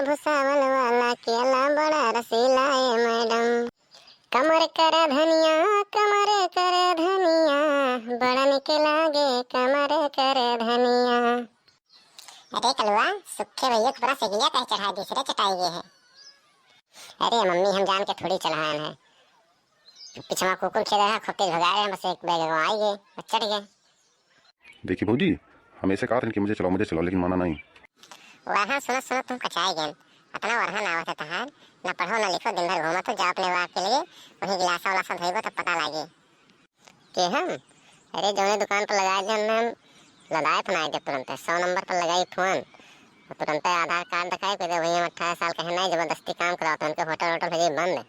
भुसावल वाला केला बड़ा रसीला है मैडम। कमर करे धनिया, कमर करे धनिया, बड़ा निक लागे कमर करे धनिया। अरे कलवा, सुखे भैया को बड़ा सगिया कह चढ़ा दूसरे चटाई गए है। अरे मम्मी हम जान के थोड़ी चढ़ान है, पिछवा कुकुर खेल रहा खोपते भगाए हैं, बस एक बैग आई गए और चढ़ गए। देखिए भौजी, हम ऐसे कहा था कि मुझे चलाओ, लेकिन माना नहीं। वहाँ सुनो तुम कचाई गए, अपना वरहा ना आवत तहार, ना पढ़ो ना लिखो, दिन भर घूमो तो जा अपने वाक के लिए वही गिलासा उलासा धोइबो तब पता लागे कि हम। अरे जौने दुकान पर लगाए जन हम लदाए फनाए दे तुरंत 100 नंबर पर लगाई फोन, तुरंत आधार कार्ड दिखाई पे भैया 18 साल का है, नहीं जबरदस्ती काम कराओ तो उनके होटल भेजे बंद।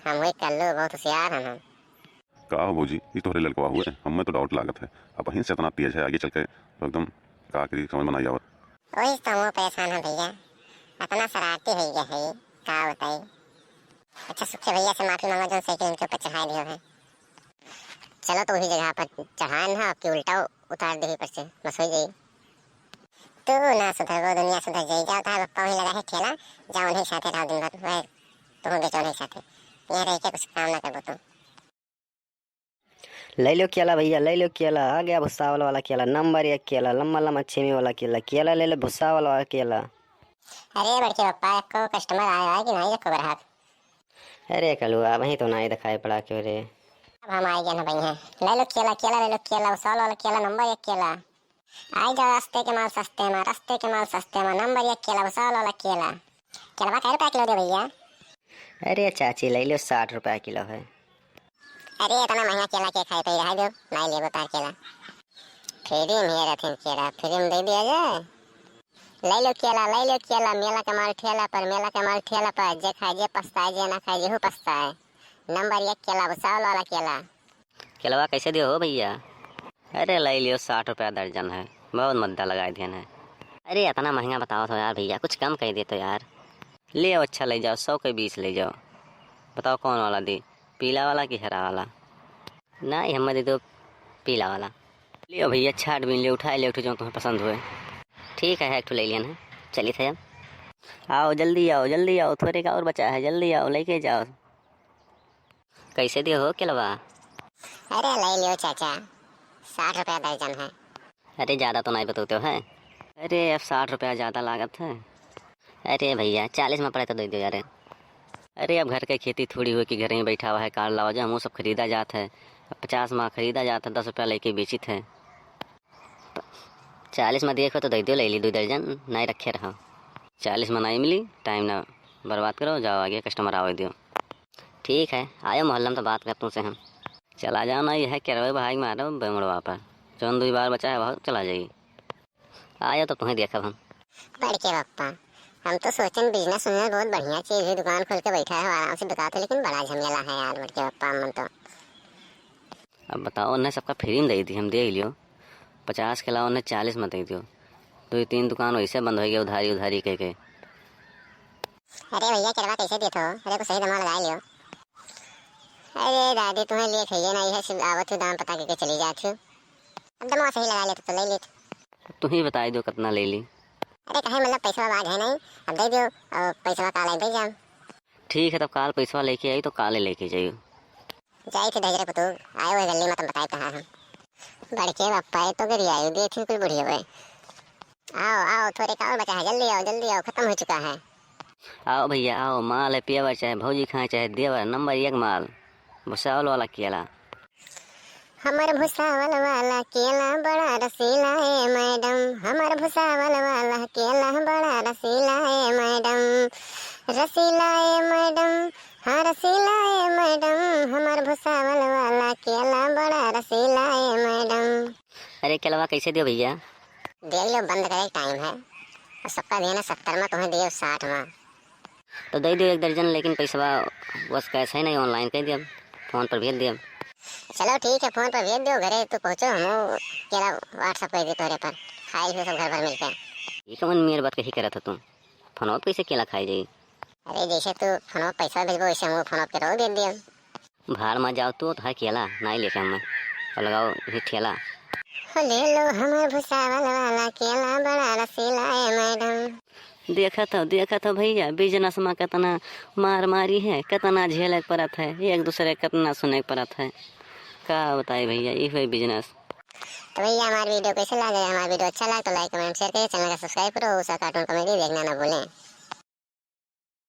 हम वही कर लो, बहुत होशियार हैं हम। कहा भौजी, ये तो हरे लड़कवा हुए, हमें तो डाउट लागत है, अब वहीं से इतना तेज है आगे चल के तो एकदम का करी समझ में नहीं आवत। वही तो हम परेशान है भैया, अपना शरारती हो गया है, क्या बताई। अच्छा सुखे भैया से माफी मांगा जो साइकिल उनके ऊपर चढ़ा दिया है। चलो तो वही जगह पर चढ़ाए ना, आपकी उल्टा उतार दे पर से बस हो जाए। तू ना सुधर वो दुनिया सुधर जाए, जाओ था पप्पा वहीं लगा है ठेला, जाओ उन्हीं साथे रहो दिन भर, वह तुम बेचो उन्हीं साथे, यहाँ रह के कुछ काम ना करो तुम। ले लो केला भैया, ले लो केला, आ गया भुसावल वाला केला, नंबर 1 केला, लम्बा लम्बा छेमी वाला केला, केला ले लो भुसावल वाला केला। अरे बड़के पप्पा को कस्टमर आया है कि नहीं रखो ग्राहक। अरे कलुआ वहीं तो नहीं दिखाई पड़ा क्यों रे। अब हम आए गए ना भैया, ले लो केला, केला ले लो केला, भुसावल वाला केला नंबर 1 केला। आई जाओ, रास्ते के माल सस्ते में, रास्ते के माल सस्ते में, नंबर 1 केला, भुसावल वाला केला। केला कै रुपया किलो दे भैया? अरे चाची ले लो 60 रुपया किलो है। अरे इतना महंगा केला के खाए पे रहा दो, नहीं लेबो तार केला। फ्री में है रथिन केला, फ्री में दे दिया जाए। ले लो केला, ले लो केला, मेला का माल ठेला पर, मेला का माल ठेला पर, जे खाए जे पछताए, जे ना खाए जेहू पछताए। नंबर 1 केला, भुसावल वाला केला। केलवा कैसे दियो हो भैया? अरे ले लियो 60 रुपया दर्जन है, बहुत मद्दा लगा दिया है। अरे इतना महंगा बताओ तो यार भैया, कुछ कम कर दे तो यार। ले आओ, अच्छा ले जाओ, 100 के 20 ले जाओ। बताओ कौन वाला दी, पीला वाला कि हरा वाला? नहीं हमें दे दो पीला वाला। लियो भैया, छाट बीन ले, उठाए ले, उठ जो तुम्हें पसंद हुए। ठीक है, एक ठो ले लिया ना, चलिए थे अब। आओ जल्दी आओ, जल्दी आओ, थोड़े का और बचा है, जल्दी आओ लेके जाओ। कैसे दियो हो केलवा? अरे ले लियो चाचा, 60 रुपया दर्जन है। अरे ज़्यादा तो नहीं बताते हो है? अरे अब 60 रुपया ज़्यादा लागत है। अरे भैया 40 में पड़े तो दे दो यार। अरे अब घर के खेती थोड़ी हुई कि घर में बैठा हुआ है, कार लाओ जा, मुँह सब खरीदा जात है। 50 में खरीदा जाता है, 10 रुपया लेके बेची थे। 40 में देखो तो दे दो, ले ली 2 दर्जन, नहीं रखे रहो। 40 में नहीं मिली, टाइम ना बर्बाद करो, जाओ आगे कस्टमर आओ दियो। ठीक है, आयो मोहल्ला में तो बात करता हूँ से हम। चला जाओ ना, यह क्या रहो भाई मारो बेमड़वा पर, जौन 2 बार बचा है बहुत चला जाइए। आयो तो तुम्हें देखा हम। बड़के पप्पा, हम तो सोचें बिजनेस में बहुत बढ़िया चीज है, दुकान खोल के बैठा है आराम से दुकान, लेकिन बड़ा झमेला है यार बड़के पप्पा। हम तो अब बताओ, उन्हें सबका फ्री में दे दी, हम दे लियो 50 के अलावा उन्हें 40 में दे दियो। 2-3 दुकान वैसे बंद हो गई उधारी उधारी कह के। अरे भैया केलवा कैसे देते हो? अरे कुछ सही दाम लगा लियो। अरे दादी तुम्हें लिए खाइए नहीं है, सिर्फ आवत हो दाम पता करके चली जाती हूँ, अब दमा सही लगा लेते तो ले लेते। तुम ही बताई दो कितना ले ली। अरे कहे मतलब पैसा बाज है नहीं, अब दे दो और पैसा काल दे जाओ। ठीक है, तब काल पैसा लेके आई तो काले लेके जाइयो। जाई थे ढजरे पुतू, आए हुए गली में तुम बताए कहाँ हम। बड़के पप्पा तो गिरी आई दे थी कोई बुढ़ी हुए। आओ आओ, थोड़े का और बचा है, जल्दी आओ जल्दी आओ, खत्म हो चुका है। आओ भैया आओ, माल है पियावर चाहे भौजी खाए चाहे देवर, नंबर 1 माल भुसावल वाला केला। हमार भुसावल वाला केला बड़ा रसीला है मैडम, हमार भुसावल वाला केला बड़ा रसीला है मैडम, रसीला है मैडम, हाँ रसीला है मैडम, हमार भुसावल वाला केला बड़ा रसीला है मैडम। अरे केलवा कैसे दियो भैया? देख लो, बंद करे टाइम है, और सबका देना 70 में, तुम्हें दियो 60 में। तो दे दियो 1 दर्जन, लेकिन पैसा बस कैसे ही नहीं, ऑनलाइन कर दिया, फ़ोन पर भेज दिया। चलो ठीक है, फोन पर भेज दो, घरे तो पहुँचो, हम केला व्हाट्सअप कर दे तोरे पर, खाई हुए सब घर भर मिलके। ये कौन मेरी बात कही करत हो तुम? फोन कैसे केला खाई जाई? अरे जैसे तू फोन पैसा भेजबो वैसे हम फोन के रोज दे दियो। भाड़ में जाओ तो है केला नहीं लेके हम और लगाओ ये ठेला। ले लो हमार भुसावल वाला केला बड़ा रसीला है मैडम। देखा था भैया बिजनेस में कितना मार मारी है, कितना झेले पड़त है, एक दूसरे कितना सुने पड़त है। का बताए भैया ये है बिजनेस। तो भैया हमारी वीडियो कैसे लगे, हमारा वीडियो अच्छा लगा तो लाइक कमेंट शेयर करिए, चैनल का सब्सक्राइब करो, उषा कार्टून कॉमेडी देखना ना भूलें।